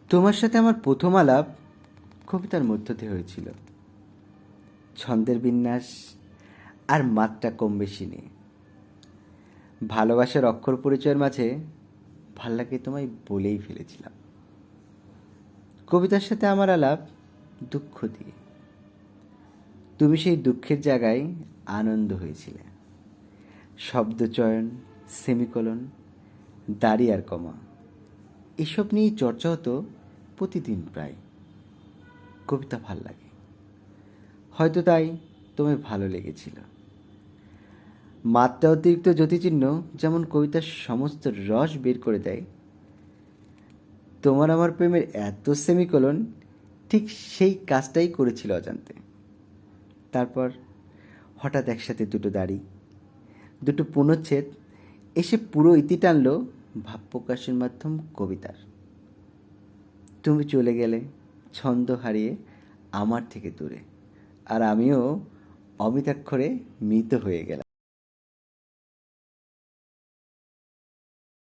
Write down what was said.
তোমার সাথে আমার প্রথম আলাপ কবিতার মধ্য দিয়ে হয়েছিল, ছন্দের বিন্যাস আর মাত্রা কম বেশি নিয়ে। ভালোবাসার অক্ষর পরিচয়ের মাঝে ভাল লাগে তোমায় বলেই ফেলেছিলাম। কবিতার সাথে আমার আলাপ দুঃখ দিয়ে। তুমি সেই দুঃখের জায়গায় আনন্দ হয়েছিলে। শব্দচয়ন, সেমিকোলন, দাড়ি আর কমা, এসব নিয়েই চর্চা হতো প্রতিদিন প্রায়। কবিতা ভাল লাগে, হয়তো তাই তোমায় ভালো লেগেছিল। মাত্রা অতিরিক্ত জ্যোতিচিহ্ন যেমন কবিতার সমস্ত রস বের করে দেয়, তোমার আমার প্রেমের এত সেমিকোলন ঠিক সেই কাজটাই করেছিল অজান্তে। তারপর হঠাৎ একসাথে দুটো দাড়ি, দুটো পুনচ্ছেদ এসে পুরো ইতি টানল ভাব প্রকাশের মাধ্যম কবিতার। তুমি চলে গেলে ছন্দ হারিয়ে আমার থেকে দূরে, আর আমিও অমিতাক্ষরে মৃত হয়ে গেলাম।